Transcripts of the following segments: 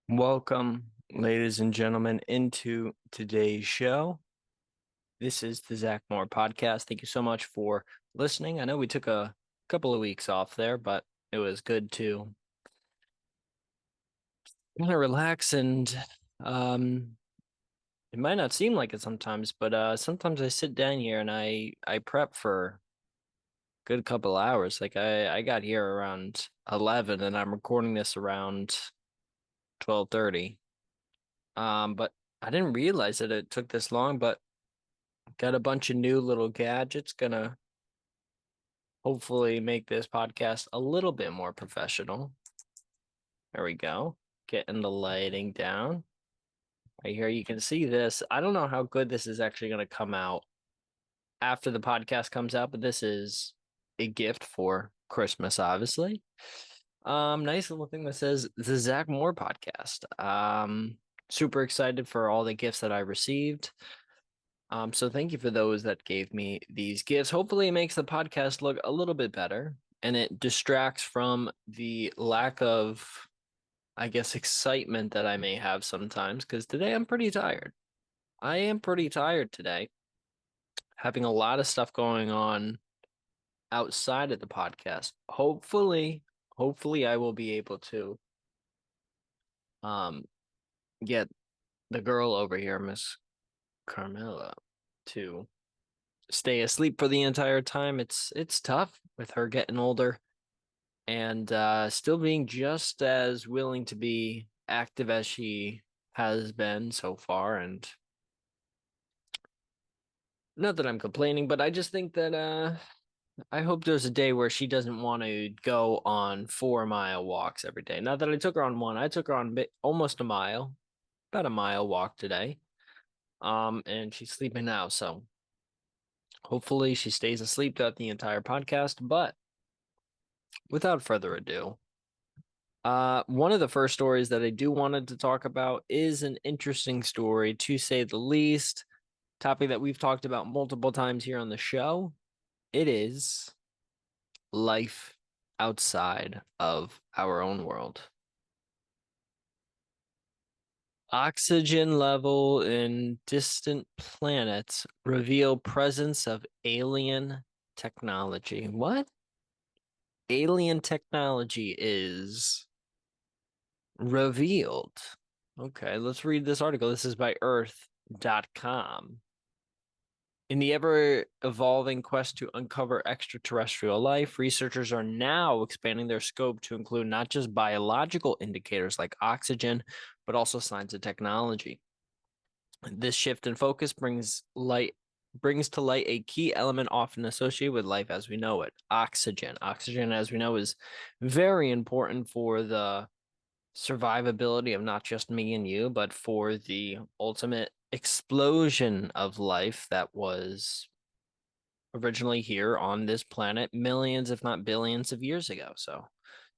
Welcome, ladies and gentlemen, into today's show. This is the Zach Moore podcast. Thank you so much for listening. I know we took a couple of weeks off there, but it was good to kind of relax and um it might not seem like it sometimes, but sometimes I sit down here and I prep for a good couple hours. Like I got here around 11 and I'm recording this around 12:30. But I didn't realize that it took this long, but got a bunch of new little gadgets. Gonna hopefully make this podcast a little bit more professional. There we go. Getting the lighting down. Right here, you can see this. I don't know how good this is actually going to come out after the podcast comes out, but this is a gift for Christmas, obviously. Nice little thing that says the Zach Moore podcast. Super excited for all the gifts that I received. So thank you for those that gave me these gifts. Hopefully it makes the podcast look a little bit better and it distracts from the lack of, I guess, excitement that I may have sometimes because today I'm pretty tired. I am pretty tired today, having a lot of stuff going on outside of the podcast. Hopefully I will be able to um get the girl over here, Miss Carmela, to stay asleep for the entire time. It's tough with her getting older and still being just as willing to be active as she has been so far. And not that I'm complaining, but I just think that I hope there's a day where she doesn't want to go on 4 mile walks every day. Not that I took her on one, I took her on almost a mile, about a mile walk today. And she's sleeping now, so hopefully she stays asleep throughout the entire podcast. But without further ado, one of the first stories that I do wanted to talk about is an interesting story, to say the least. Topic that we've talked about multiple times here on the show. It is life outside of our own world. Oxygen level in distant planets reveal presence of alien technology. What? Alien technology is revealed. Okay, let's read this article. This is by Earth.com. In the ever-evolving quest to uncover extraterrestrial life, researchers are now expanding their scope to include not just biological indicators like oxygen, but also signs of technology. This shift in focus brings to light a key element often associated with life as we know it, oxygen. Oxygen, as we know, is very important for the survivability of not just me and you, but for the ultimate explosion of life that was originally here on this planet millions, if not billions of years ago. So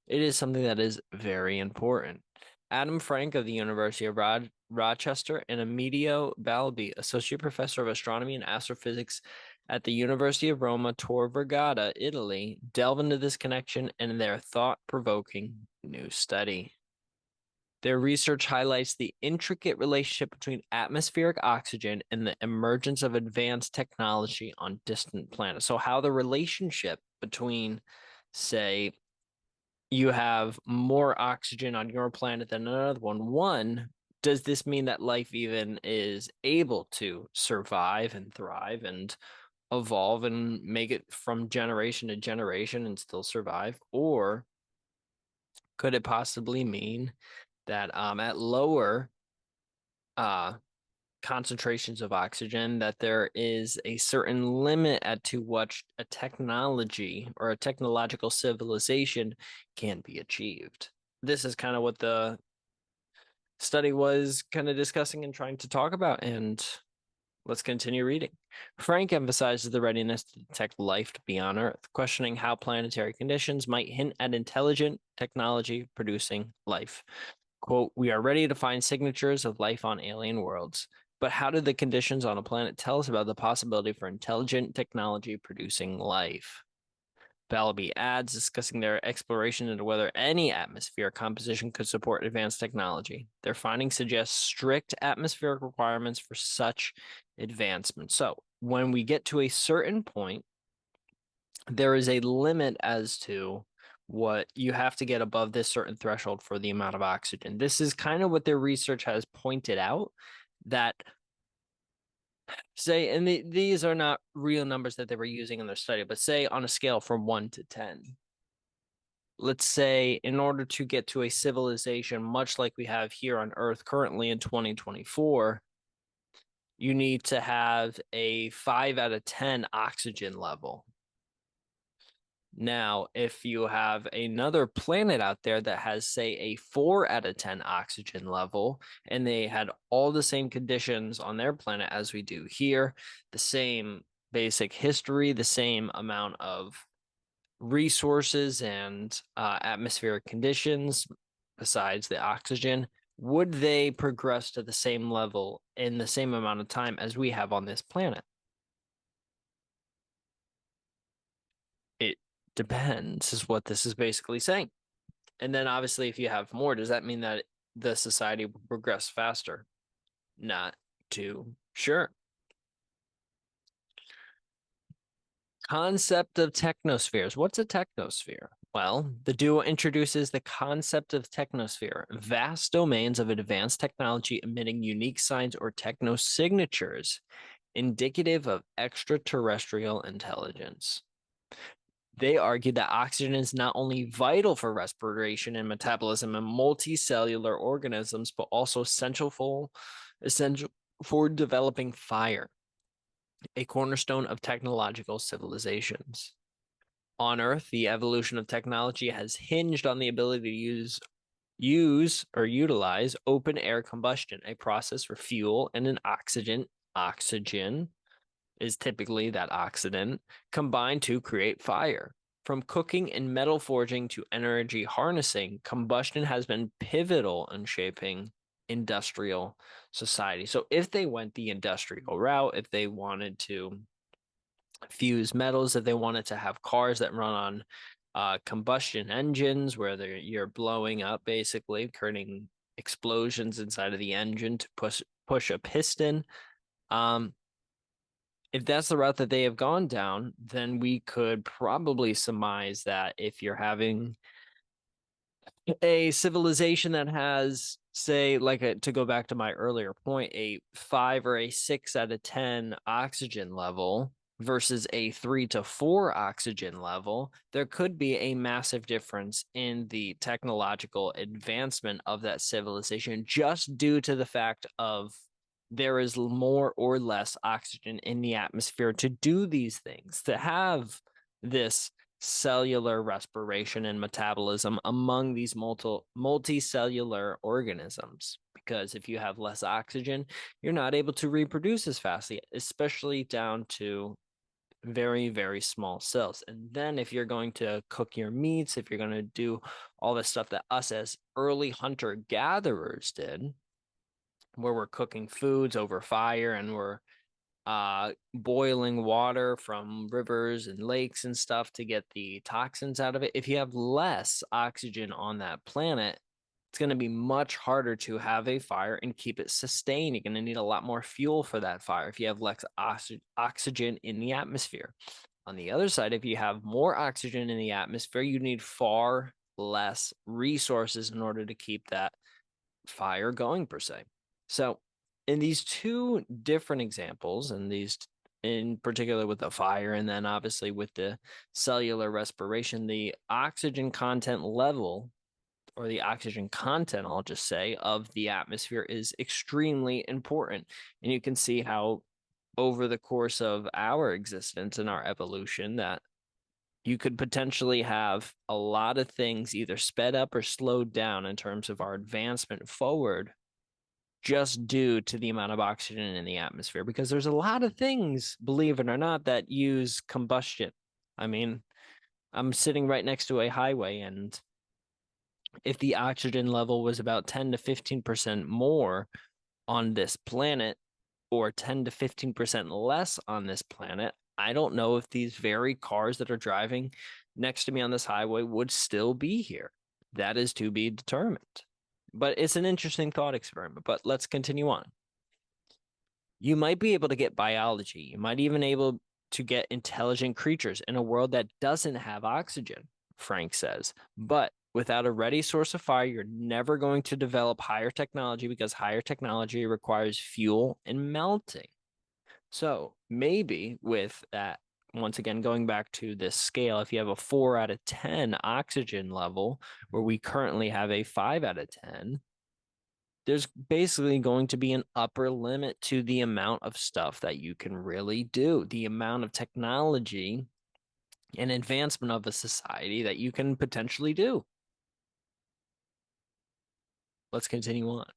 it is something that is very important. Adam Frank of the University of Rochester and Amedeo Balbi, Associate Professor of Astronomy and Astrophysics at the University of Roma Tor Vergata, Italy, delve into this connection and their thought-provoking new study. Their research highlights the intricate relationship between atmospheric oxygen and the emergence of advanced technology on distant planets. So, how the relationship between, say, you have more oxygen on your planet than another one. One, does this mean that life even is able to survive and thrive and evolve and make it from generation to generation and still survive? Or could it possibly mean that at lower uh concentrations of oxygen that there is a certain limit at to what a technology or a technological civilization can be achieved? This is kind of what the study was kind of discussing and trying to talk about, and let's continue reading. Frank emphasizes the readiness to detect life beyond Earth, questioning how planetary conditions might hint at intelligent technology producing life. Quote, we are ready to find signatures of life on alien worlds. But how do the conditions on a planet tell us about the possibility for intelligent technology producing life? Balbi adds, discussing their exploration into whether any atmosphere composition could support advanced technology. Their findings suggest strict atmospheric requirements for such advancement. So when we get to a certain point, there is a limit as to what you have to get above this certain threshold for the amount of oxygen. This is kind of what their research has pointed out, that say, and these are not real numbers that they were using in their study, but say on a scale from 1 to 10, let's say in order to get to a civilization much like we have here on Earth currently in 2024, you need to have a 5 out of 10 oxygen level. Now, if you have another planet out there that has, say, a 4 out of 10 oxygen level, and they had all the same conditions on their planet as we do here, the same basic history, the same amount of resources and atmospheric conditions besides the oxygen, would they progress to the same level in the same amount of time as we have on this planet? It depends, is what this is basically saying. And then obviously, if you have more, does that mean that the society will progress faster? Not too sure. Concept of technospheres. What's a technosphere? Well, the duo introduces the concept of technosphere, vast domains of advanced technology emitting unique signs or technosignatures indicative of extraterrestrial intelligence. They argue that oxygen is not only vital for respiration and metabolism in multicellular organisms, but also essential for developing fire, a cornerstone of technological civilizations. On Earth, the evolution of technology has hinged on the ability to use or utilize open air combustion, a process for fuel and an oxygen. Oxygen is typically that oxidant combined to create fire. From cooking and metal forging to energy harnessing, combustion has been pivotal in shaping industrial society. So if they went the industrial route, if they wanted to fuse metals, if they wanted to have cars that run on combustion engines where you're blowing up, basically creating explosions inside of the engine to push a piston. If that's the route that they have gone down, then we could probably surmise that if you're having a civilization that has, say, to go back to my earlier point, a 5 or a 6 out of 10 oxygen level versus a 3 to 4 oxygen level, there could be a massive difference in the technological advancement of that civilization just due to the fact of there is more or less oxygen in the atmosphere to do these things, to have this cellular respiration and metabolism among these multicellular organisms. Because if you have less oxygen, you're not able to reproduce as fastly, especially down to very, very small cells. And then if you're going to cook your meats, if you're going to do all the stuff that us as early hunter-gatherers did, where we're cooking foods over fire and we're boiling water from rivers and lakes and stuff to get the toxins out of it. If you have less oxygen on that planet, it's going to be much harder to have a fire and keep it sustained. You're going to need a lot more fuel for that fire if you have less oxygen in the atmosphere. On the other side, if you have more oxygen in the atmosphere, you need far less resources in order to keep that fire going, per se. So in these two different examples, and these in particular with the fire, and then obviously with the cellular respiration, the oxygen content level, or the oxygen content, I'll just say, of the atmosphere is extremely important. And you can see how over the course of our existence and our evolution that you could potentially have a lot of things either sped up or slowed down in terms of our advancement forward just due to the amount of oxygen in the atmosphere, because there's a lot of things, believe it or not, that use combustion. I mean, I'm sitting right next to a highway, and if the oxygen level was about 10 to 15% more on this planet, or 10 to 15% less on this planet, I don't know if these very cars that are driving next to me on this highway would still be here. That is to be determined. But it's an interesting thought experiment. But let's continue on. You might be able to get biology. You might even able to get intelligent creatures in a world that doesn't have oxygen, Frank says. But without a ready source of fire, you're never going to develop higher technology because higher technology requires fuel and melting. So maybe with that, once again, going back to this scale, if you have a 4 out of 10 oxygen level, where we currently have a 5 out of 10, there's basically going to be an upper limit to the amount of stuff that you can really do, the amount of technology and advancement of a society that you can potentially do. Let's continue on.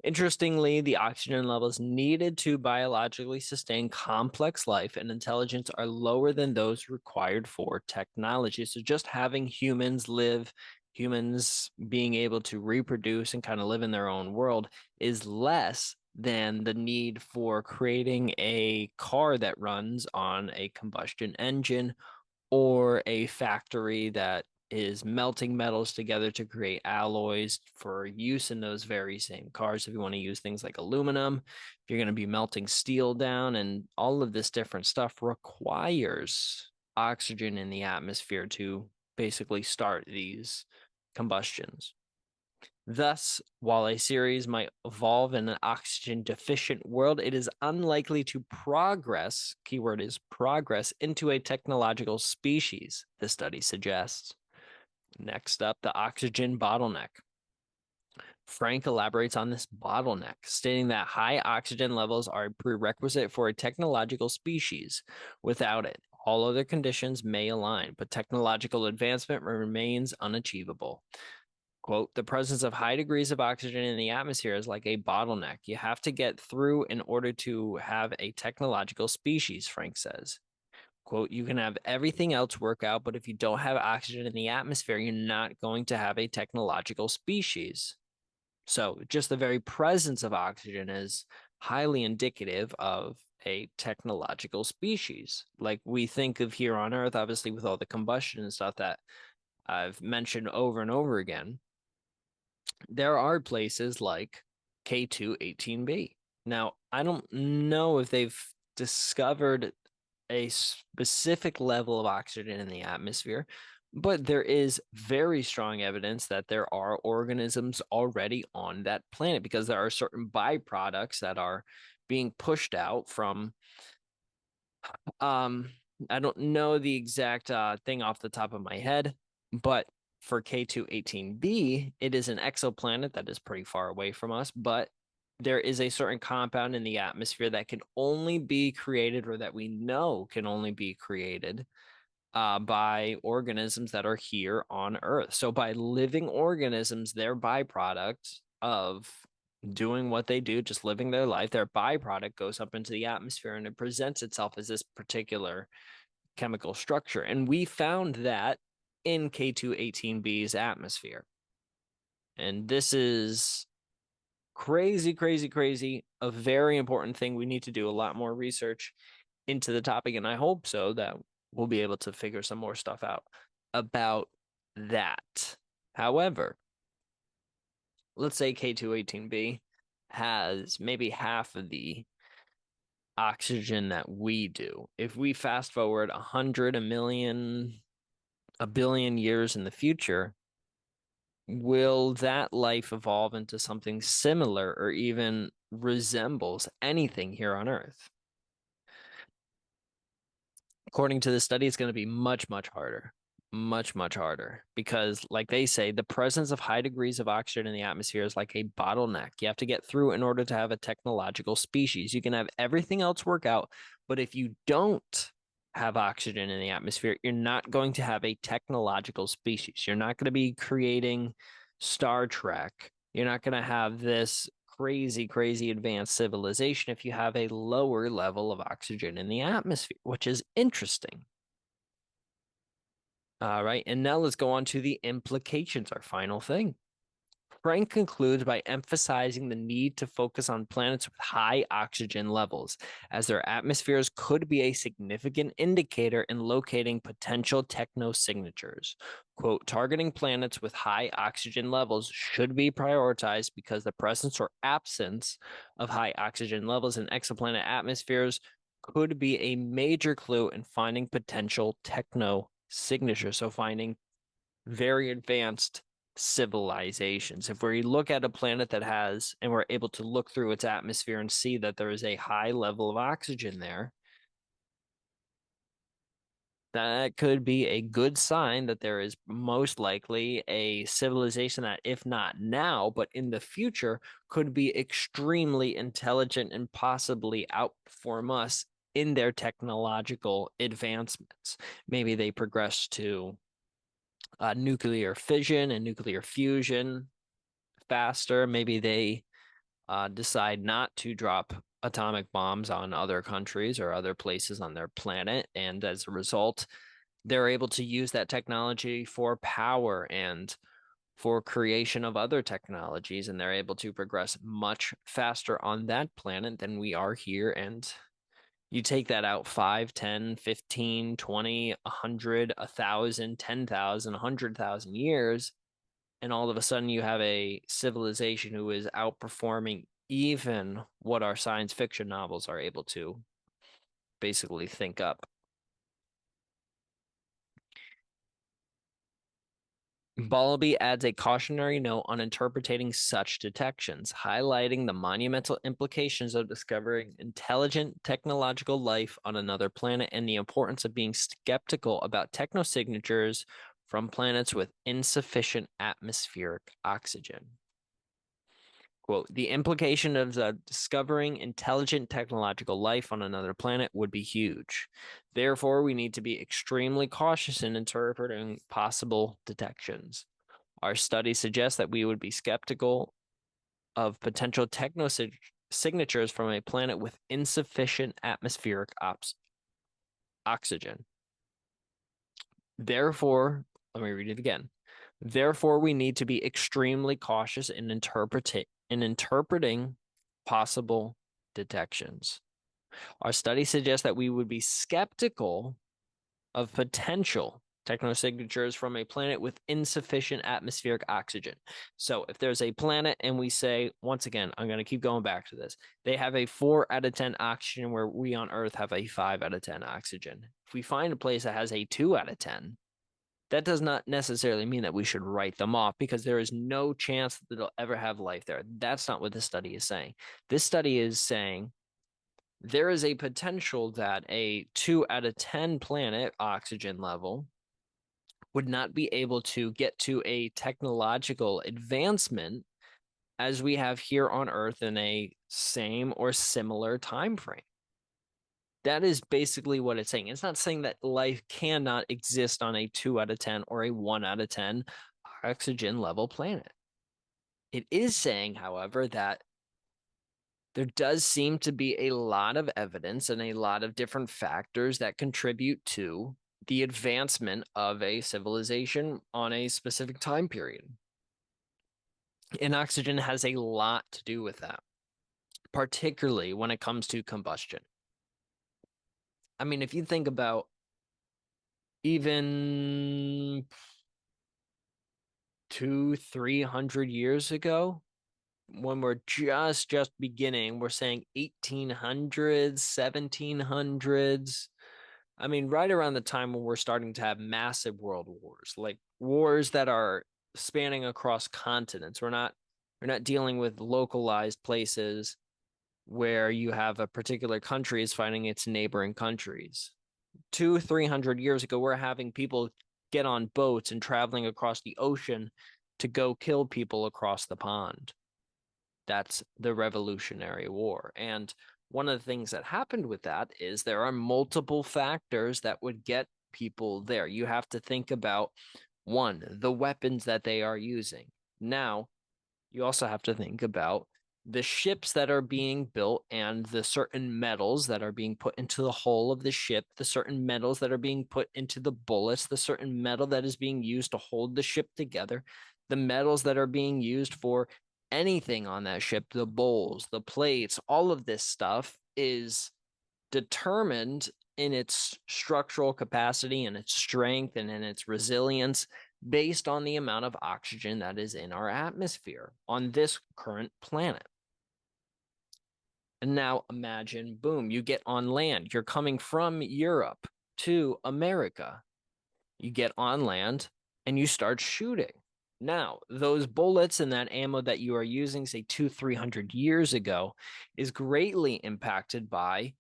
Interestingly, the oxygen levels needed to biologically sustain complex life and intelligence are lower than those required for technology. So just having humans live, humans being able to reproduce and kind of live in their own world is less than the need for creating a car that runs on a combustion engine or a factory that is melting metals together to create alloys for use in those very same cars. If you want to use things like aluminum, if you're going to be melting steel down, and all of this different stuff requires oxygen in the atmosphere to basically start these combustions. Thus, while a series might evolve in an oxygen deficient world, it is unlikely to progress, keyword is progress, into a technological species, the study suggests. Next up, the oxygen bottleneck. Frank elaborates on this bottleneck, stating that high oxygen levels are a prerequisite for a technological species. Without it, all other conditions may align, but technological advancement remains unachievable. Quote, the presence of high degrees of oxygen in the atmosphere is like a bottleneck. You have to get through in order to have a technological species, Frank says. Quote, you can have everything else work out, but if you don't have oxygen in the atmosphere, you're not going to have a technological species. So just the very presence of oxygen is highly indicative of a technological species. Like we think of here on Earth, obviously, with all the combustion and stuff that I've mentioned over and over again, there are places like K2-18b. Now, I don't know if they've discovered a specific level of oxygen in the atmosphere, but there is very strong evidence that there are organisms already on that planet because there are certain byproducts that are being pushed out from um, I don't know the exact thing off the top of my head, but for K2-18b, it is an exoplanet that is pretty far away from us, but there is a certain compound in the atmosphere that can only be created, or that we know can only be created by organisms that are here on Earth. So by living organisms, their byproduct of doing what they do, just living their life, their byproduct goes up into the atmosphere and it presents itself as this particular chemical structure. And we found that in K2-18b's atmosphere. And this is crazy, crazy, crazy, a very important thing. We need to do a lot more research into the topic. And I hope so that we'll be able to figure some more stuff out about that. However, let's say K2-18b has maybe half of the oxygen that we do. If we fast forward 100, a million, a billion years in the future, will that life evolve into something similar or even resembles anything here on Earth? According to the study, it's going to be much, much harder. Much, much harder. Because, like they say, the presence of high degrees of oxygen in the atmosphere is like a bottleneck. You have to get through in order to have a technological species. You can have everything else work out, but if you don't have oxygen in the atmosphere, you're not going to have a technological species. You're not going to be creating Star Trek. You're not going to have this crazy, crazy advanced civilization if you have a lower level of oxygen in the atmosphere, which is interesting. All right, and now let's go on to the implications, our final thing. Frank concludes by emphasizing the need to focus on planets with high oxygen levels, as their atmospheres could be a significant indicator in locating potential technosignatures. Quote, targeting planets with high oxygen levels should be prioritized because the presence or absence of high oxygen levels in exoplanet atmospheres could be a major clue in finding potential technosignatures. So finding very advanced civilizations. If we look at a planet that has, and we're able to look through its atmosphere and see that there is a high level of oxygen there, that could be a good sign that there is most likely a civilization that, if not now, but in the future, could be extremely intelligent and possibly outperform us in their technological advancements. Maybe they progress to nuclear fission and nuclear fusion faster. Maybe they decide not to drop atomic bombs on other countries or other places on their planet. And as a result, they're able to use that technology for power and for creation of other technologies. And they're able to progress much faster on that planet than we are here. And you take that out 5, 10, 15, 20, 100, 1,000, 10,000, 100,000 years, and all of a sudden you have a civilization who is outperforming even what our science fiction novels are able to basically think up. Balbi adds a cautionary note on interpreting such detections, highlighting the monumental implications of discovering intelligent technological life on another planet and the importance of being skeptical about technosignatures from planets with insufficient atmospheric oxygen. Quote, the implication of discovering intelligent technological life on another planet would be huge. Therefore, we need to be extremely cautious in interpreting possible detections. Our study suggests that we would be skeptical of potential technosignatures from a planet with insufficient atmospheric oxygen. Therefore, let me read it again. Therefore, we need to be extremely cautious in interpreting possible detections. Our study suggests that we would be skeptical of potential technosignatures from a planet with insufficient atmospheric oxygen. So if there's a planet and we say, once again, I'm going to keep going back to this, they have a 4 out of 10 oxygen where we on Earth have a 5 out of 10 oxygen. If we find a place that has a 2 out of 10, that does not necessarily mean that we should write them off because there is no chance that they'll ever have life there. That's not what this study is saying. This study is saying there is a potential that a 2 out of 10 planet oxygen level would not be able to get to a technological advancement as we have here on Earth in a same or similar time frame. That is basically what it's saying. It's not saying that life cannot exist on a 2 out of 10 or a 1 out of 10 oxygen level planet. It is saying, however, that there does seem to be a lot of evidence and a lot of different factors that contribute to the advancement of a civilization on a specific time period. And oxygen has a lot to do with that, particularly when it comes to combustion. I mean, if you think about even 200-300 years ago, when we're just beginning, we're saying 1800s, 1700s. I mean, right around the time when we're starting to have massive world wars, like wars that are spanning across continents. We're not dealing with localized places where you have a particular country is fighting its neighboring countries. 200-300 years ago, we're having people get on boats and traveling across the ocean to go kill people across the pond. That's the Revolutionary War. And one of the things that happened with that is there are multiple factors that would get people there. You have to think about, one, the weapons that they are using. Now, you also have to think about the ships that are being built and the certain metals that are being put into the hull of the ship, the certain metals that are being put into the bullets, the certain metal that is being used to hold the ship together. the metals that are being used for anything on that ship, the bowls, the plates, all of this stuff is determined in its structural capacity and its strength and in its resilience based on the amount of oxygen that is in our atmosphere on this current planet. And now imagine, boom, you get on land. You're coming from Europe to America. You get on land and you start shooting. Now, those bullets and that ammo that you are using, say 300 years ago, is greatly impacted by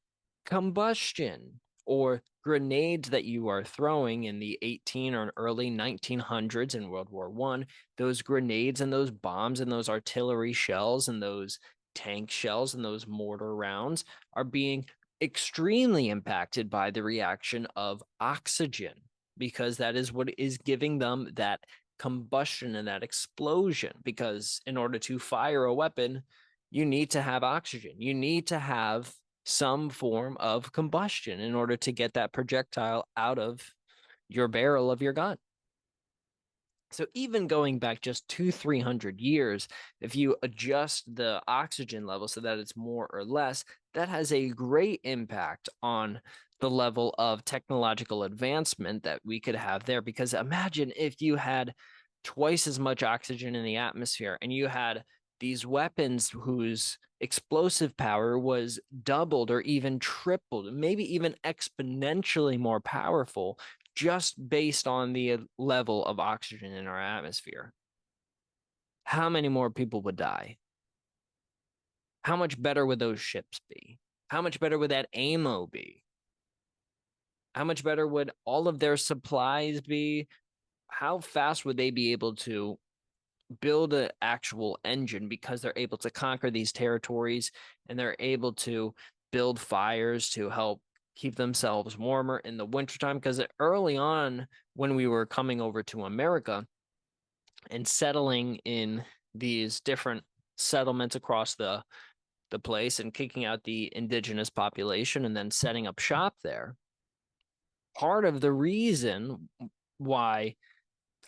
combustion or grenades that you are throwing in the 18 or early 1900s in World War I. Those grenades and those bombs and those artillery shells and those tank shells and those mortar rounds are being extremely impacted by the reaction of oxygen because that is what is giving them that combustion and that explosion. Because in order to fire a weapon, you need to have oxygen. You need to have some form of combustion in order to get that projectile out of your barrel of your gun. So even going back just 300 years, if you adjust the oxygen level so that it's more or less, that has a great impact on the level of technological advancement that we could have there. Because imagine if you had twice as much oxygen in the atmosphere and you had these weapons whose explosive power was doubled or even tripled, maybe even exponentially more powerful just based on the level of oxygen in our atmosphere. How many more people would die? How much better would those ships be? How much better would that ammo be? How much better would all of their supplies be? How fast would they be able to build an actual engine because they're able to conquer these territories and they're able to build fires to help keep themselves warmer in the wintertime? Because early on, when we were coming over to America and settling in these different settlements across the place and kicking out the indigenous population and then setting up shop there, part of the reason why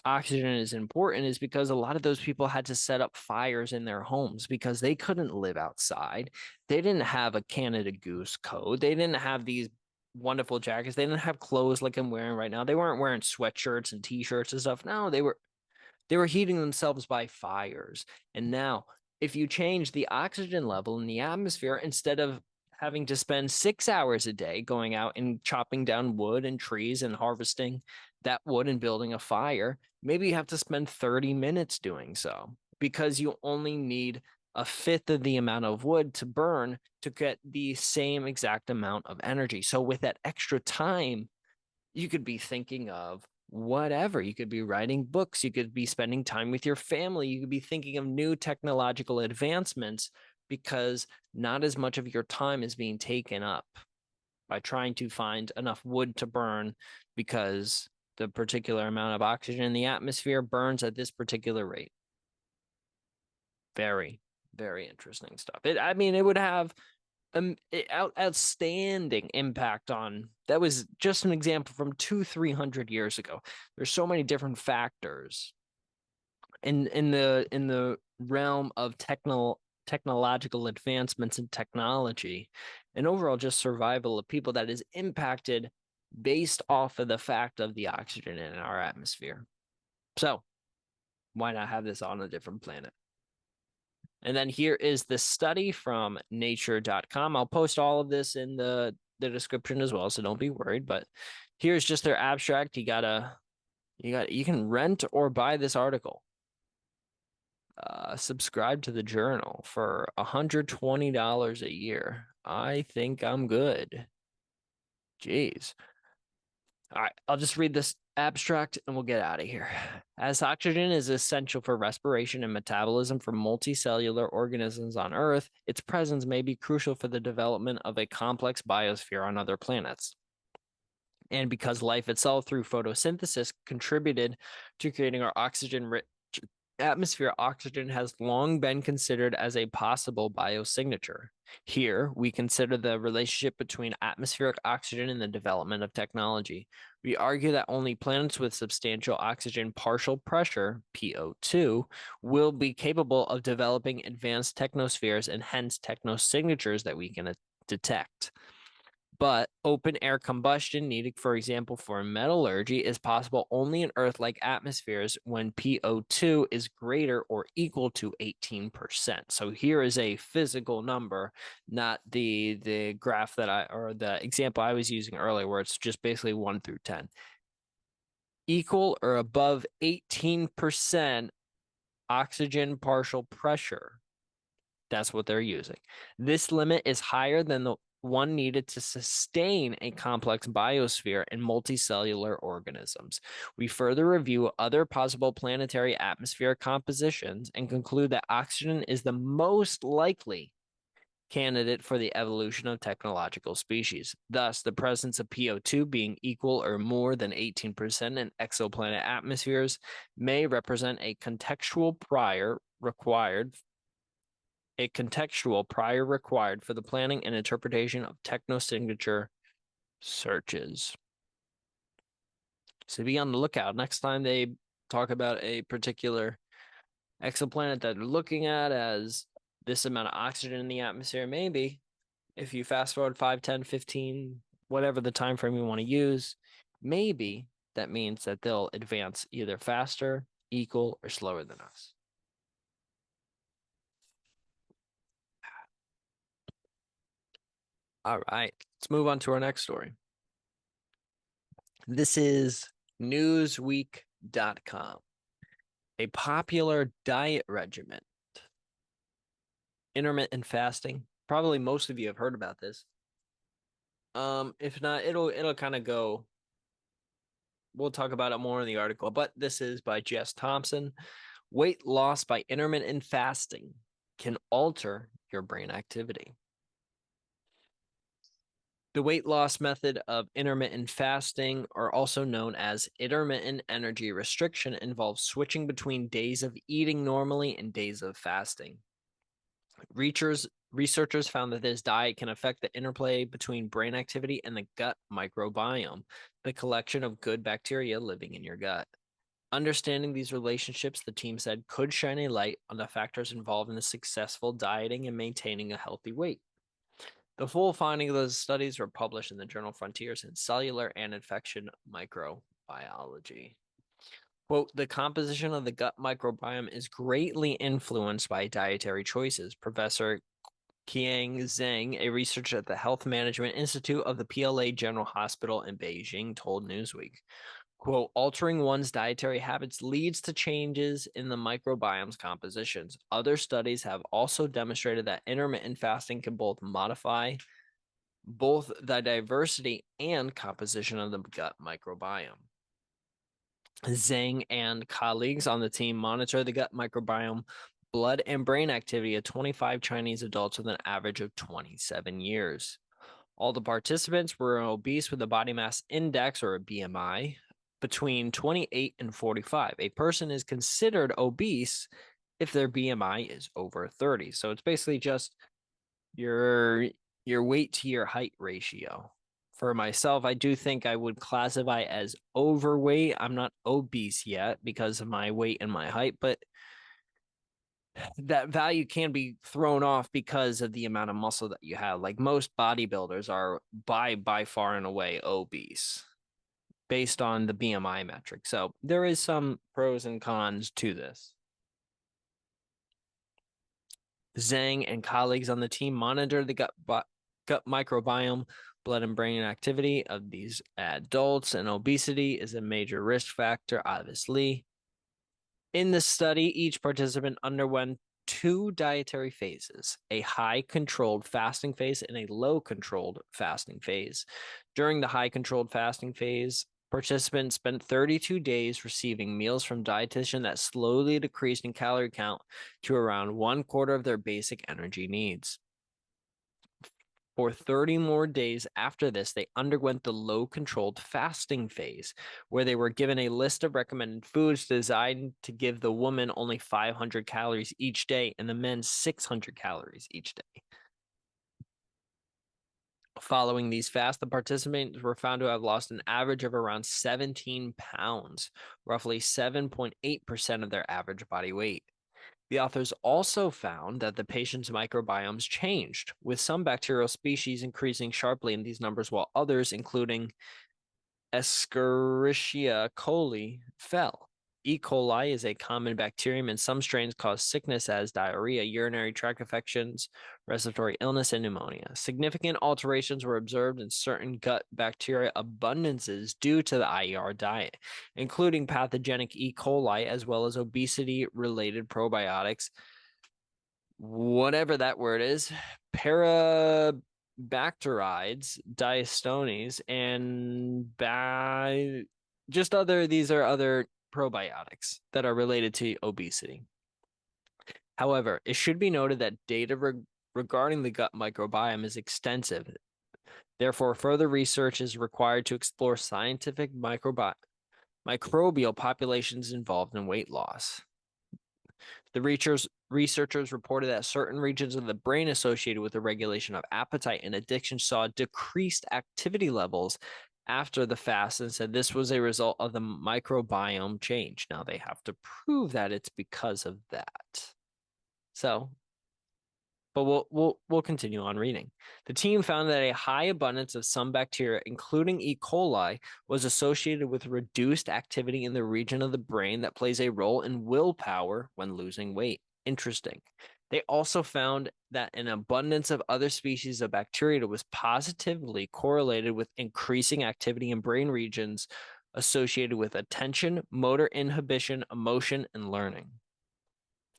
oxygen is important is because a lot of those people had to set up fires in their homes because they couldn't live outside. They didn't have a Canada Goose coat. They didn't have these wonderful jackets. They didn't have clothes like I'm wearing right now. They weren't wearing sweatshirts and t-shirts and stuff. No, they were heating themselves by fires. And now, if you change the oxygen level in the atmosphere, instead of having to spend 6 hours a day going out and chopping down wood and trees and harvesting that wood and building a fire, maybe you have to spend 30 minutes doing so because you only need a fifth of the amount of wood to burn to get the same exact amount of energy. So with that extra time, you could be thinking of whatever. You could be writing books. You could be spending time with your family. You could be thinking of new technological advancements because not as much of your time is being taken up by trying to find enough wood to burn because the particular amount of oxygen in the atmosphere burns at this particular rate. Very, very interesting stuff. I mean, it would have outstanding impact on. That was just an example from 300 years ago. There's so many different factors in the realm of technological advancements in technology and overall just survival of people that is impacted based off of the fact of the oxygen in our atmosphere. So why not have this on a different planet? And then here is the study from nature.com. I'll post all of this in the description as well, so don't be worried. But here's just their abstract. You can rent or buy this article. Subscribe to the journal for $120 a year. I think I'm good. Jeez. All right, I'll just read this abstract and we'll get out of here. As oxygen is essential for respiration and metabolism for multicellular organisms on Earth, its presence may be crucial for the development of a complex biosphere on other planets. And because life itself, through photosynthesis, contributed to creating our oxygen-rich atmospheric oxygen has long been considered as a possible biosignature. Here, we consider the relationship between atmospheric oxygen and the development of technology. We argue that only planets with substantial oxygen partial pressure, PO2, will be capable of developing advanced technospheres and hence technosignatures that we can detect. But open air combustion, needed, for example, for metallurgy, is possible only in Earth-like atmospheres when PO2 is greater or equal to 18%. So here is a physical number, not the graph or the example I was using earlier, where it's just basically 1 through 10. Equal or above 18% oxygen partial pressure. That's what they're using. This limit is higher than the one needed to sustain a complex biosphere in multicellular organisms. We further review other possible planetary atmospheric compositions and conclude that oxygen is the most likely candidate for the evolution of technological species. Thus, the presence of PO2 being equal or more than 18% in exoplanet atmospheres may represent a contextual prior required for the planning and interpretation of technosignature searches. So be on the lookout next time they talk about a particular exoplanet that they're looking at as this amount of oxygen in the atmosphere. Maybe if you fast forward 5, 10, 15, whatever the time frame you want to use, maybe that means that they'll advance either faster, equal, or slower than us. All right, let's move on to our next story. This is Newsweek.com. A popular diet regimen, intermittent fasting. Probably most of you have heard about this. If not, it'll kind of go. We'll talk about it more in the article, but this is by Jess Thompson. Weight loss by intermittent fasting can alter your brain activity. The weight loss method of intermittent fasting, or also known as intermittent energy restriction, involves switching between days of eating normally and days of fasting. Researchers found that this diet can affect the interplay between brain activity and the gut microbiome, the collection of good bacteria living in your gut. Understanding these relationships, the team said, could shine a light on the factors involved in the successful dieting and maintaining a healthy weight. The full findings of those studies were published in the journal Frontiers in Cellular and Infection Microbiology. Quote, the composition of the gut microbiome is greatly influenced by dietary choices. Professor Qiang Zheng, a researcher at the Health Management Institute of the PLA General Hospital in Beijing, told Newsweek. Quote, altering one's dietary habits leads to changes in the microbiome's compositions. Other studies have also demonstrated that intermittent fasting can both modify both the diversity and composition of the gut microbiome. Zhang and colleagues on the team monitor the gut microbiome, blood, and brain activity of 25 Chinese adults with an average of 27 years. All the participants were obese with a body mass index, or a BMI, between 28 and 45. A person is considered obese if their BMI is over 30. So it's basically just your weight to your height ratio. For myself, I do think I would classify as overweight. I'm not obese yet because of my weight and my height, but that value can be thrown off because of the amount of muscle that you have. Like most bodybuilders are by far and away obese based on the BMI metric. So there is some pros and cons to this. Zhang and colleagues on the team monitor the gut microbiome, blood and brain activity of these adults, and obesity is a major risk factor, obviously. In the study, each participant underwent 2 dietary phases, a high controlled fasting phase and a low controlled fasting phase. During the high controlled fasting phase, participants spent 32 days receiving meals from dietitian that slowly decreased in calorie count to around 1/4 of their basic energy needs. For 30 more days after this, they underwent the low-controlled fasting phase, where they were given a list of recommended foods designed to give the woman only 500 calories each day and the men 600 calories each day. Following these fasts, the participants were found to have lost an average of around 17 pounds, roughly 7.8% of their average body weight. The authors also found that the patient's microbiomes changed, with some bacterial species increasing sharply in these numbers, while others, including Escherichia coli, fell. E. coli is a common bacterium, and some strains cause sickness as diarrhea, urinary tract infections, respiratory illness, and pneumonia. Significant alterations were observed in certain gut bacteria abundances due to the IER diet, including pathogenic E. coli as well as obesity-related probiotics, whatever that word is, parabacterides, diastones, and these are other probiotics that are related to obesity. However, it should be noted that data regarding the gut microbiome is extensive. Therefore, further research is required to explore scientific microbial populations involved in weight loss. The researchers reported that certain regions of the brain associated with the regulation of appetite and addiction saw decreased activity levels after the fast and said this was a result of the microbiome change. Now they have to prove that it's because of that. So, but we'll continue on reading. The team found that a high abundance of some bacteria, including E. coli, was associated with reduced activity in the region of the brain that plays a role in willpower when losing weight. Interesting. They also found that an abundance of other species of bacteria was positively correlated with increasing activity in brain regions associated with attention, motor inhibition, emotion, and learning.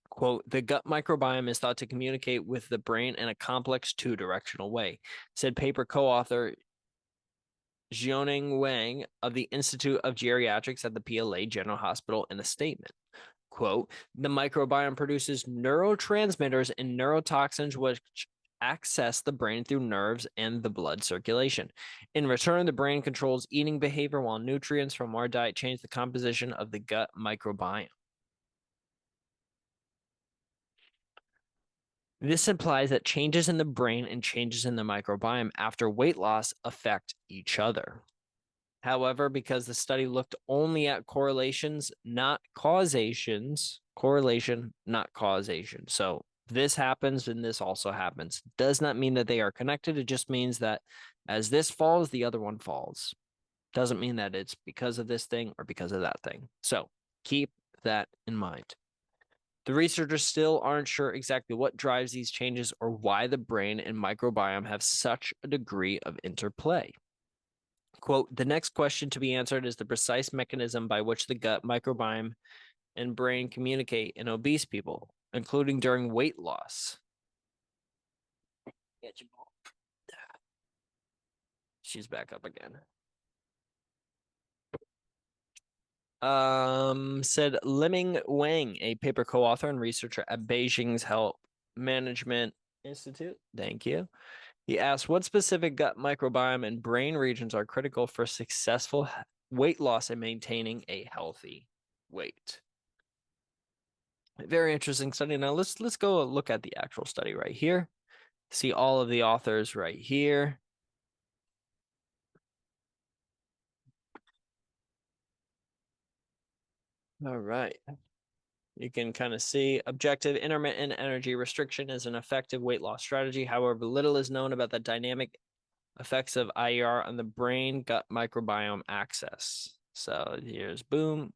Quote, the gut microbiome is thought to communicate with the brain in a complex two-directional way, said paper co-author Jianing Wang of the Institute of Geriatrics at the PLA General Hospital in a statement. Quote, the microbiome produces neurotransmitters and neurotoxins which access the brain through nerves and the blood circulation. In return, the brain controls eating behavior while nutrients from our diet change the composition of the gut microbiome. This implies that changes in the brain and changes in the microbiome after weight loss affect each other. However, because the study looked only at correlations, not causations, correlation, not causation. So this happens and this also happens. Does not mean that they are connected. It just means that as this falls, the other one falls. Doesn't mean that it's because of this thing or because of that thing. So keep that in mind. The researchers still aren't sure exactly what drives these changes or why the brain and microbiome have such a degree of interplay. Quote, the next question to be answered is the precise mechanism by which the gut microbiome and brain communicate in obese people, including during weight loss. She's back up again. Said Liming Wang, a paper co-author and researcher at Beijing's Health Management Institute. Thank you. He asked, what specific gut microbiome and brain regions are critical for successful weight loss and maintaining a healthy weight? Very interesting study. Now let's go look at the actual study right here. See all of the authors right here. All right. You can kind of see objective intermittent energy restriction is an effective weight loss strategy. However, little is known about the dynamic effects of IER on the brain gut microbiome axis. So here's boom.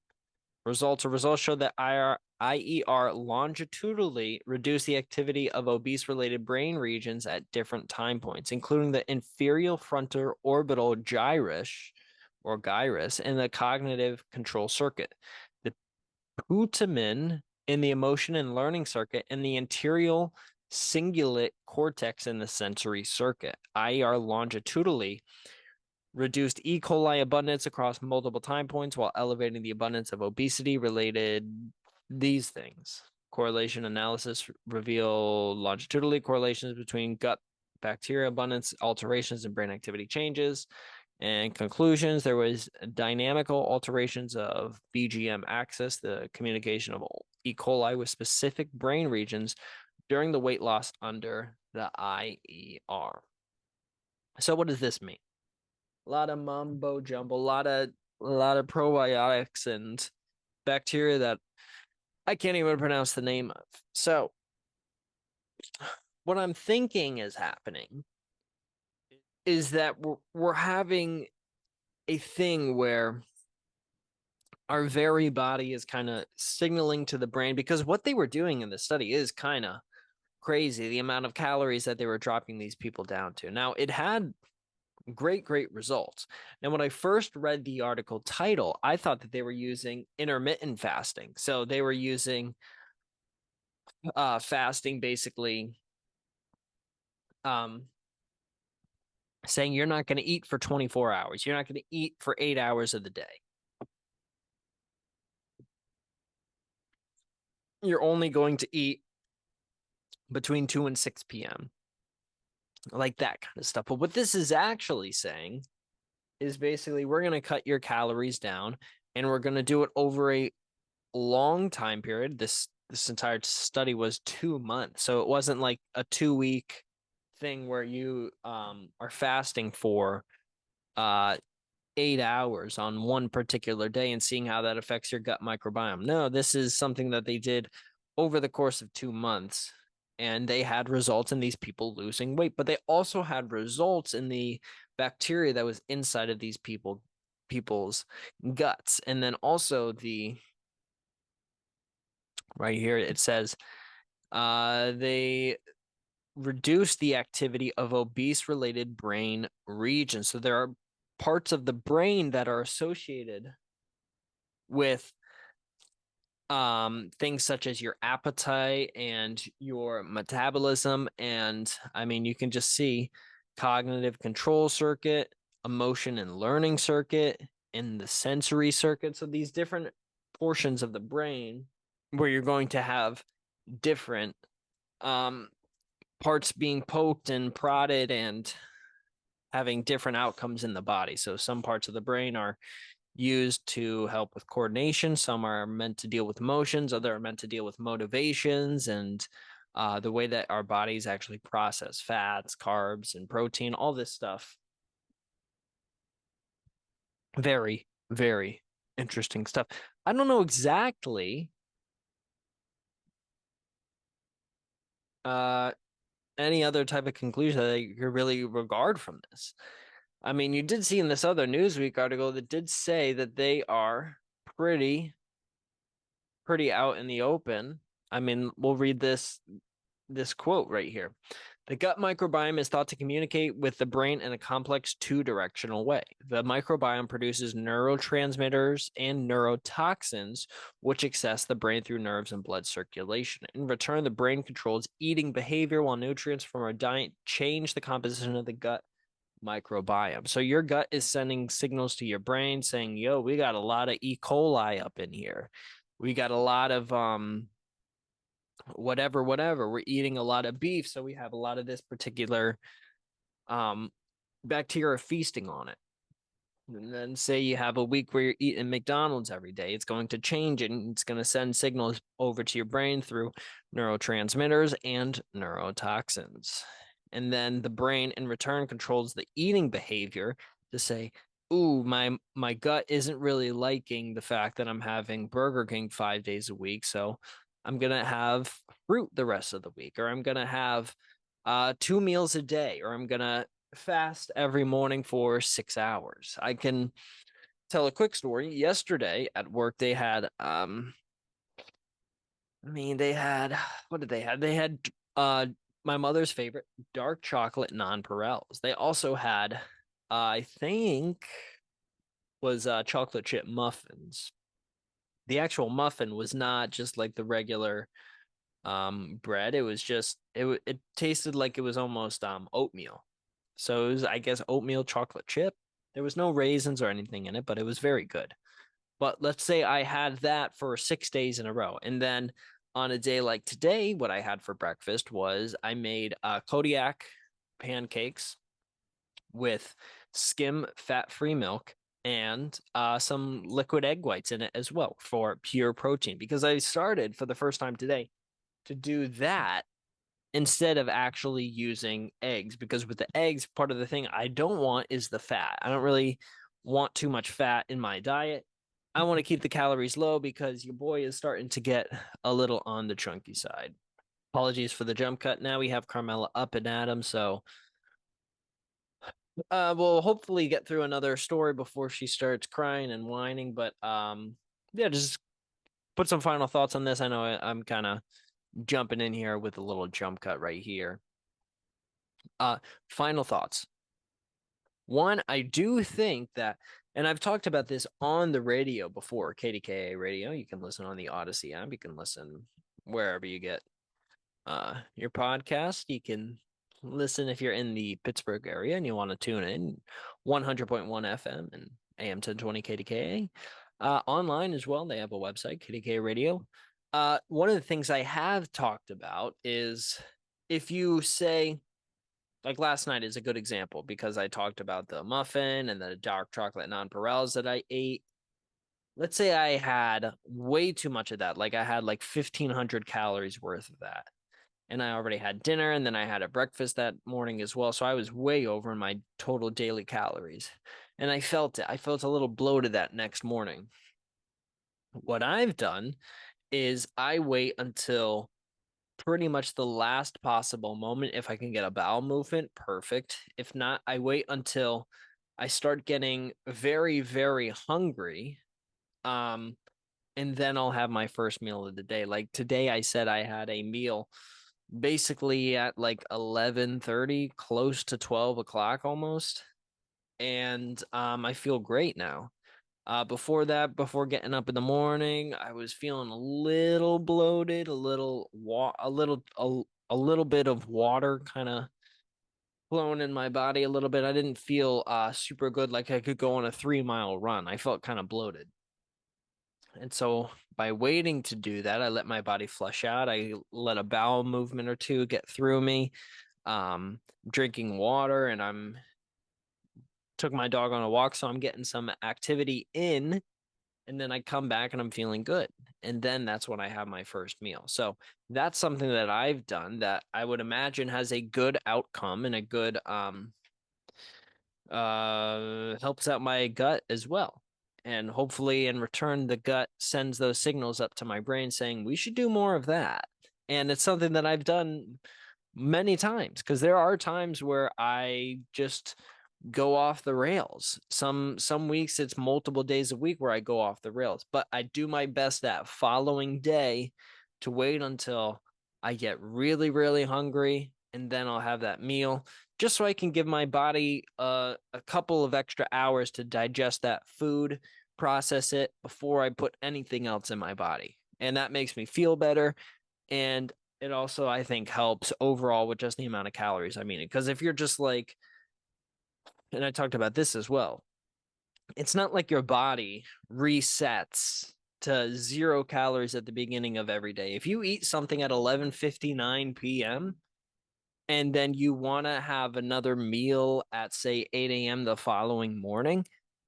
Results show that IER longitudinally reduce the activity of obese-related brain regions at different time points, including the inferior frontal orbital gyrus and the cognitive control circuit, the putamen in the emotion and learning circuit, and the anterior cingulate cortex in the sensory circuit. IER longitudinally reduced E. coli abundance across multiple time points while elevating the abundance of obesity-related these things. Correlation analysis reveal longitudinally correlations between gut bacteria abundance, alterations in brain activity changes. And conclusions, there was dynamical alterations of BGM axis, the communication of E. coli with specific brain regions during the weight loss under the IER. So what does this mean? A lot of mumbo jumbo, a lot of probiotics and bacteria that I can't even pronounce the name of. So what I'm thinking is happening is that we're having a thing where our very body is kind of signaling to the brain, because what they were doing in the study is kind of crazy, the amount of calories that they were dropping these people down to. Now, it had great results. Now, when I first read the article title, I thought that they were using intermittent fasting. So they were using fasting, basically um saying you're not going to eat for 24 hours. You're not going to eat for 8 hours of the day. You're only going to eat between 2 and 6 p.m. Like that kind of stuff. But what this is actually saying is basically we're going to cut your calories down, and we're going to do it over a long time period. This entire study was 2 months. So it wasn't like a 2 week thing where you are fasting for 8 hours on one particular day and seeing how that affects your gut microbiome. No, this is something that they did over the course of 2 months, and they had results in these people losing weight, but they also had results in the bacteria that was inside of these people's guts. And then also the right here it says they reduce the activity of obese related brain regions. So there are parts of the brain that are associated with things such as your appetite and your metabolism. And I mean, you can just see cognitive control circuit, emotion and learning circuit, and the sensory circuit. So these different portions of the brain where you're going to have different um parts being poked and prodded and having different outcomes in the body. So some parts of the brain are used to help with coordination. Some are meant to deal with emotions. Other are meant to deal with motivations and the way that our bodies actually process fats, carbs, and protein, all this stuff. Very interesting stuff. I don't know exactly uh, any other type of conclusion that you could really regard from this. I mean, you did see in this other Newsweek article that did say that they are pretty out in the open. I mean, we'll read this quote right here. The gut microbiome is thought to communicate with the brain in a complex two-directional way. The microbiome produces neurotransmitters and neurotoxins, which access the brain through nerves and blood circulation. In return, the brain controls eating behavior while nutrients from our diet change the composition of the gut microbiome. So your gut is sending signals to your brain saying, yo, we got a lot of E. coli up in here. We got a lot of whatever. We're eating a lot of beef, so we have a lot of this particular um bacteria feasting on it. And then say you have a week where you're eating McDonald's every day, it's going to change it, and it's going to send signals over to your brain through neurotransmitters and neurotoxins. And then the brain in return controls the eating behavior to say, ooh, my gut isn't really liking the fact that I'm having Burger King 5 days a week, so I'm gonna have fruit the rest of the week, or I'm gonna have 2 meals a day, or I'm gonna fast every morning for 6 hours. I can tell a quick story. Yesterday at work, they had they had what did they have? They had my mother's favorite dark chocolate nonpareils. They also had I think was chocolate chip muffins. The actual muffin was not just like the regular bread. It was just it tasted like it was almost oatmeal. So it was, I guess, oatmeal chocolate chip. There was no raisins or anything in it, but it was very good. But let's say I had that for 6 days in a row. And then on a day like today, what I had for breakfast was I made Kodiak pancakes with skim fat-free milk and some liquid egg whites in it as well for pure protein. Because I started for the first time today to do that instead of actually using eggs. Because with the eggs, part of the thing I don't want is the fat. I don't really want too much fat in my diet. I want to keep the calories low because your boy is starting to get a little on the chunky side. Apologies for the jump cut. Now we have Carmela up and at him, so we'll hopefully get through another story before she starts crying and whining. But yeah, just put some final thoughts on this. I know I'm kind of jumping in here with a little jump cut right here. Uh, Final thoughts. One, I do think that, and I've talked about this on the radio before, KDKA radio. You can listen on the Odyssey app. You can listen wherever you get your podcast. You can listen if you're in the Pittsburgh area and you want to tune in 100.1 FM and AM 1020 KDKA. Online as well, they have a website, KDKA Radio. One of the things I have talked about is if you say, like last night is a good example because I talked about the muffin and the dark chocolate nonpareils that I ate. Let's say I had way too much of that. Like I had like 1,500 calories worth of that. And I already had dinner and then I had a breakfast that morning as well. So I was way over my total daily calories. And I felt it. I felt a little bloated that next morning. What I've done is I wait until pretty much the last possible moment. If I can get a bowel movement, perfect. If not, I wait until I start getting very, very hungry. Um, and then I'll have my first meal of the day. Like today, I said I had a meal basically at like 11:30, close to 12 o'clock almost. And I feel great now. Before that, before getting up in the morning, I was feeling a little bloated, a little bit of water kind of flowing in my body a little bit. I didn't feel super good, like I could go on a 3 mile run. I felt kind of bloated. And so by waiting to do that, I let my body flush out. I let a bowel movement or two get through me. Drinking water, and I'm took my dog on a walk, so I'm getting some activity in, and then I come back and I'm feeling good. And then that's when I have my first meal. So that's something that I've done that I would imagine has a good outcome and a good helps out my gut as well. And hopefully in return the gut sends those signals up to my brain saying we should do more of that. And it's something that I've done many times because there are times where I just go off the rails. Some weeks it's multiple days a week where I go off the rails, but I do my best that following day to wait until I get really, really hungry and then I'll have that meal just so I can give my body a couple of extra hours to digest that food, process it before I put anything else in my body. And that makes me feel better. And it also, I think, helps overall with just the amount of calories I'm eating. Because if you're just like, and I talked about this as well, it's not like your body resets to 0 calories at the beginning of every day. If you eat something at 11:59 p.m., and then you want to have another meal at say 8 a.m. the following morning,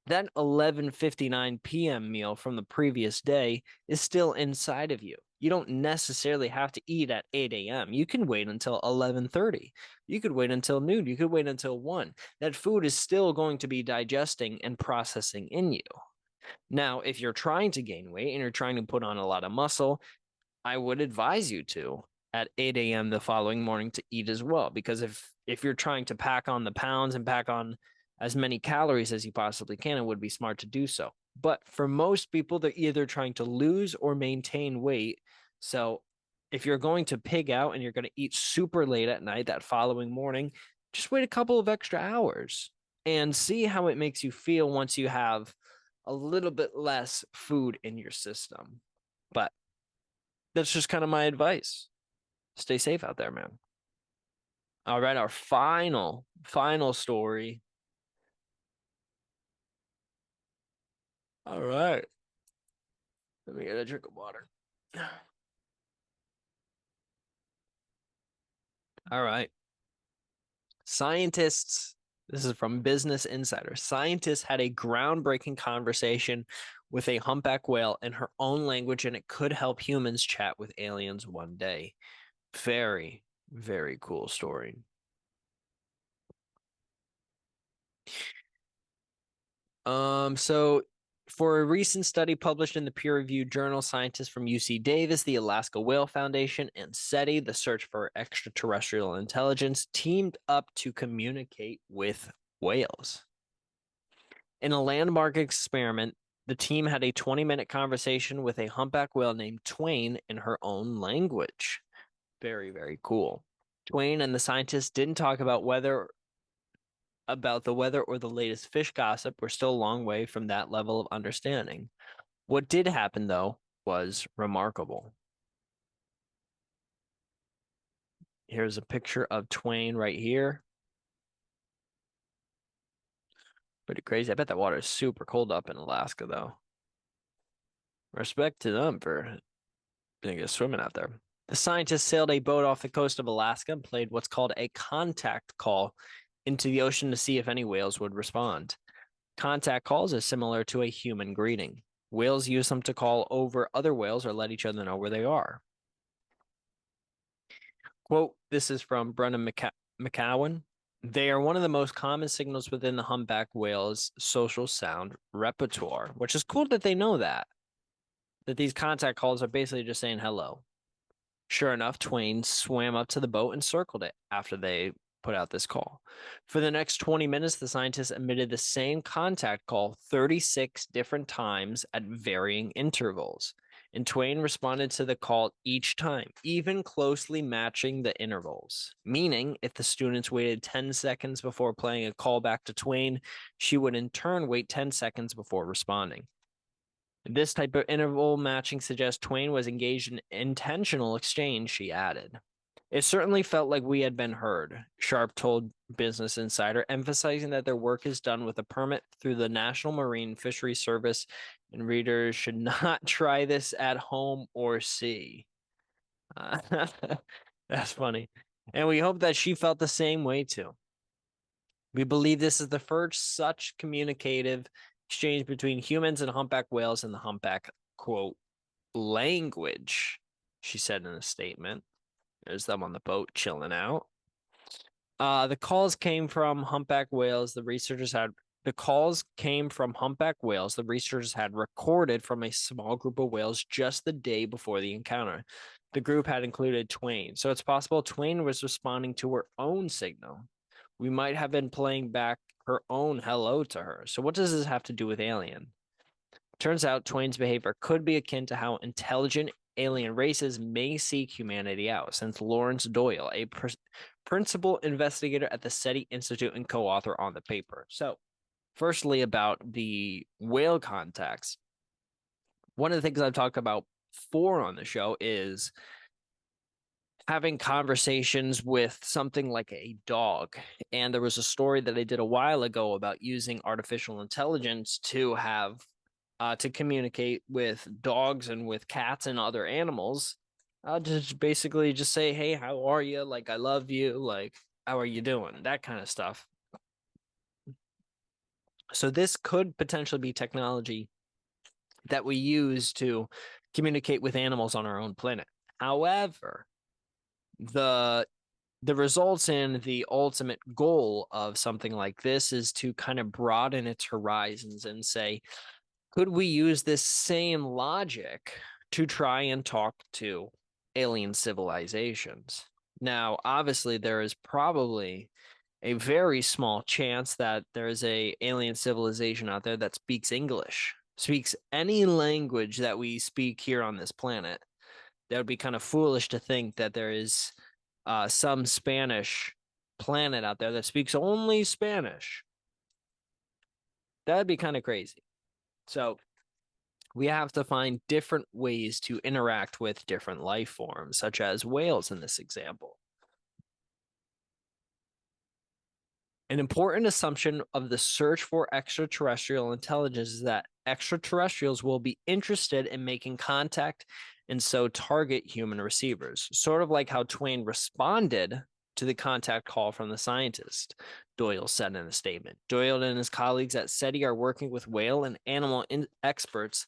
that 11:59 p.m. meal from the previous day is still inside of you. You don't necessarily have to eat at 8 a.m. You can wait until 11:30. You could wait until noon. You could wait until 1. That food is still going to be digesting and processing in you. Now, if you're trying to gain weight and you're trying to put on a lot of muscle, I would advise you to at 8 a.m. the following morning to eat as well. Because if you're trying to pack on the pounds and pack on as many calories as you possibly can, it would be smart to do so. But for most people, they're either trying to lose or maintain weight. So if you're going to pig out and you're going to eat super late at night that following morning, just wait a couple of extra hours and see how it makes you feel once you have a little bit less food in your system. But that's just kind of my advice. Stay safe out there, man. All right, our final story. All right. Let me get a drink of water. All right. Scientists, this is from Business Insider, scientists had a groundbreaking conversation with a humpback whale in her own language, and it could help humans chat with aliens one day. Very, very cool story. So for a recent study published in the peer-reviewed journal, scientists from UC Davis, the Alaska Whale Foundation, and SETI, the Search for Extraterrestrial Intelligence, teamed up to communicate with whales. In a landmark experiment, the team had a 20-minute conversation with a humpback whale named Twain in her own language. Very, very cool. Twain and the scientists didn't talk about the weather or the latest fish gossip. We're still a long way from that level of understanding. What did happen, though, was remarkable. Here's a picture of Twain right here. Pretty crazy. I bet that water is super cold up in Alaska, though. Respect to them for swimming out there. The scientists sailed a boat off the coast of Alaska and played what's called a contact call into the ocean to see if any whales would respond. Contact calls is similar to a human greeting. Whales use them to call over other whales or let each other know where they are. Quote, this is from Brennan McCowan. They are one of the most common signals within the humpback whale's social sound repertoire, which is cool that they know that these contact calls are basically just saying hello. Sure enough, Twain swam up to the boat and circled it after they put out this call. For the next 20 minutes, the scientists emitted the same contact call 36 different times at varying intervals. And Twain responded to the call each time, even closely matching the intervals. Meaning, if the students waited 10 seconds before playing a call back to Twain, she would in turn wait 10 seconds before responding. This type of interval matching suggests Twain was engaged in intentional exchange, she added. It certainly felt like we had been heard, Sharp told Business Insider, emphasizing that their work is done with a permit through the National Marine Fisheries Service, and readers should not try this at home or sea. That's funny. And we hope that she felt the same way too. We believe this is the first such communicative exchange between humans and humpback whales in the humpback, quote, language, she said in a statement. There's them on the boat chilling out. The calls came from humpback whales. The researchers had recorded from a small group of whales just the day before the encounter. The group had included Twain, so it's possible Twain was responding to her own signal. We might have been playing back her own hello to her. So what does this have to do with alien? Turns out Twain's behavior could be akin to how intelligent alien races may seek humanity out, since Lawrence Doyle, a principal investigator at the SETI Institute and co-author on the paper. So, firstly, about the whale contacts. One of the things I've talked about before on the show is having conversations with something like a dog. And there was a story that I did a while ago about using artificial intelligence to have to communicate with dogs and with cats and other animals. Just basically just say, hey, how are you? Like, I love you. Like, how are you doing? That kind of stuff. So this could potentially be technology that we use to communicate with animals on our own planet. However, the results in the ultimate goal of something like this is to kind of broaden its horizons and say, could we use this same logic to try and talk to alien civilizations? Now, obviously, there is probably a very small chance that there is a alien civilization out there that speaks English, speaks any language that we speak here on this planet. That would be kind of foolish to think that there is some Spanish planet out there that speaks only Spanish. That'd be kind of crazy. So we have to find different ways to interact with different life forms, such as whales in this example. An important assumption of the search for extraterrestrial intelligence is that extraterrestrials will be interested in making contact and so target human receivers. Sort of like how Twain responded to the contact call from the scientist, Doyle said in a statement. Doyle and his colleagues at SETI are working with whale and animal experts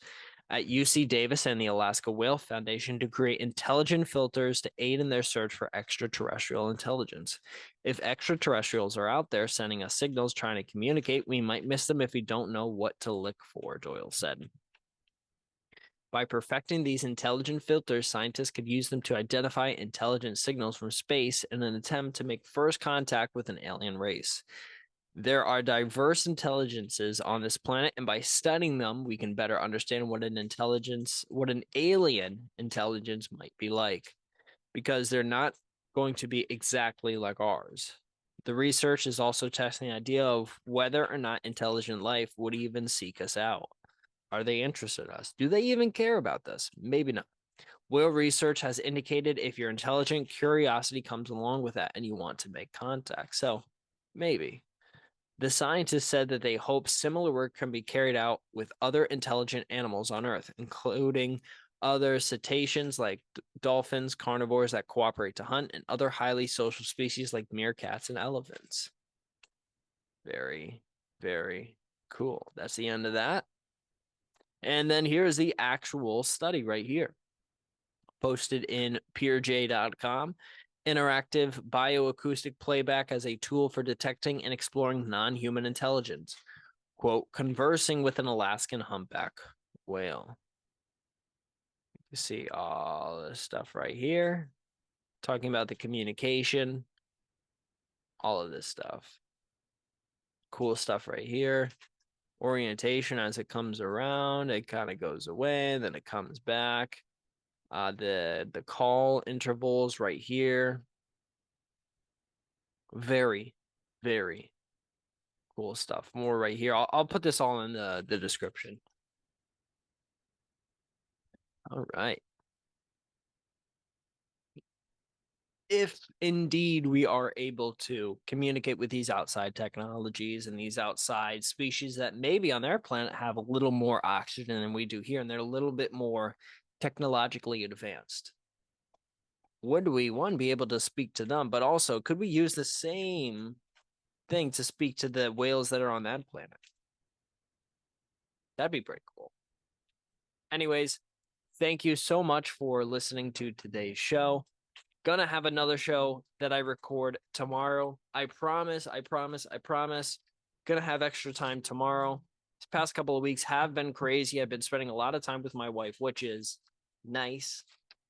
at UC Davis and the Alaska Whale Foundation to create intelligent filters to aid in their search for extraterrestrial intelligence. If extraterrestrials are out there sending us signals trying to communicate, we might miss them if we don't know what to look for, Doyle said. By perfecting these intelligent filters, scientists could use them to identify intelligent signals from space in an attempt to make first contact with an alien race. There are diverse intelligences on this planet, and by studying them, we can better understand what an alien intelligence might be like, because they're not going to be exactly like ours. The research is also testing the idea of whether or not intelligent life would even seek us out. Are they interested in us? Do they even care about this? Maybe not. Whale research has indicated if you're intelligent, curiosity comes along with that and you want to make contact. So maybe. The scientists said that they hope similar work can be carried out with other intelligent animals on Earth, including other cetaceans like dolphins, carnivores that cooperate to hunt, and other highly social species like meerkats and elephants. Very, very cool. That's the end of that. And then here's the actual study right here, posted in peerj.com. Interactive bioacoustic playback as a tool for detecting and exploring non-human intelligence. Quote, conversing with an Alaskan humpback whale. You see all this stuff right here, talking about the communication, all of this stuff. Cool stuff right here. Orientation as it comes around, it kind of goes away, then it comes back. The call intervals right here. Very, very cool stuff. More right here. I'll put this all in the description. All right. If indeed we are able to communicate with these outside technologies and these outside species that maybe on their planet have a little more oxygen than we do here, and they're a little bit more technologically advanced, would we, one, be able to speak to them, but also could we use the same thing to speak to the whales that are on that planet? That'd be pretty cool. Anyways, thank you so much for listening to today's show. Gonna have another show that I record tomorrow. I promise. Gonna have extra time tomorrow. These past couple of weeks have been crazy. I've been spending a lot of time with my wife, which is nice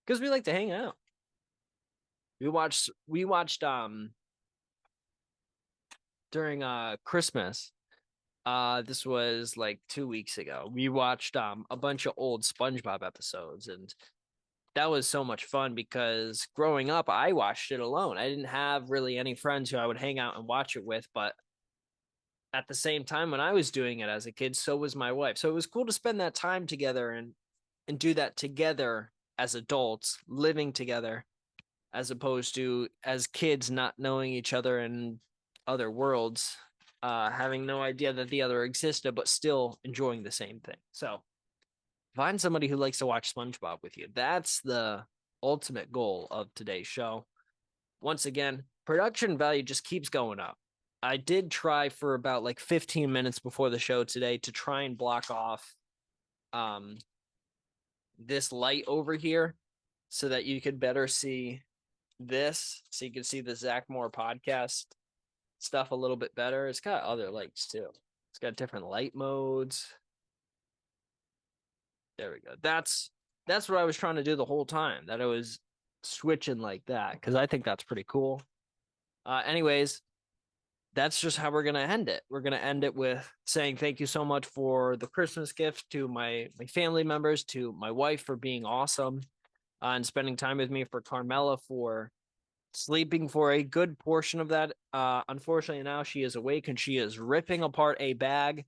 because we like to hang out. We watched during Christmas. This was like 2 weeks ago. We watched a bunch of old SpongeBob episodes, and that was so much fun because growing up, I watched it alone. I didn't have really any friends who I would hang out and watch it with, but at the same time, when I was doing it as a kid, so was my wife. So it was cool to spend that time together and do that together as adults, living together, as opposed to as kids not knowing each other in other worlds, having no idea that the other existed, but still enjoying the same thing. So find somebody who likes to watch SpongeBob with you. That's the ultimate goal of today's show. Once again, production value just keeps going up. I did try for about like 15 minutes before the show today to try and block off um this light over here so that you could better see this, so you can see the Zach Moore podcast stuff a little bit better. It's got other lights too. It's got different light modes. There we go. That's what I was trying to do the whole time, that I was switching like that, because I think that's pretty cool. Anyways, that's just how we're gonna end it. We're gonna end it with saying thank you so much for the Christmas gift to my family members, to my wife for being awesome, and spending time with me, for Carmela for sleeping for a good portion of that. Unfortunately, now she is awake and she is ripping apart a bag.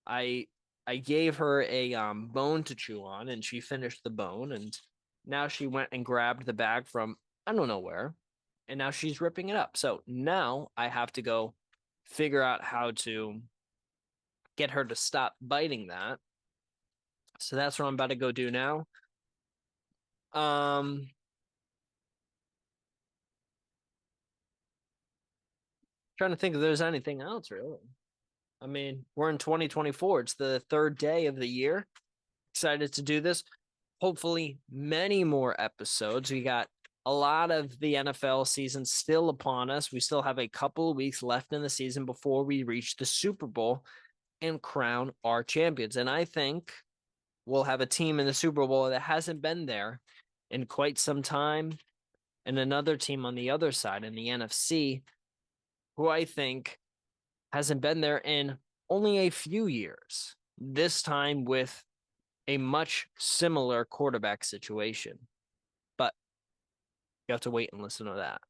I I gave her a bone to chew on, and she finished the bone, and now she went and grabbed the bag from I don't know where, and now she's ripping it up. So now I have to go figure out how to get her to stop biting that. So that's what I'm about to go do now. Um, Trying to think if there's anything else really. I mean, we're in 2024. It's the third day of the year. Excited to do this. Hopefully, many more episodes. We got a lot of the NFL season still upon us. We still have a couple of weeks left in the season before we reach the Super Bowl and crown our champions. And I think we'll have a team in the Super Bowl that hasn't been there in quite some time, and another team on the other side in the NFC who I think hasn't been there in only a few years. This time with a much similar quarterback situation. But you have to wait and listen to that.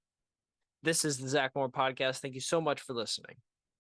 This is the Zach Moore podcast. Thank you so much for listening.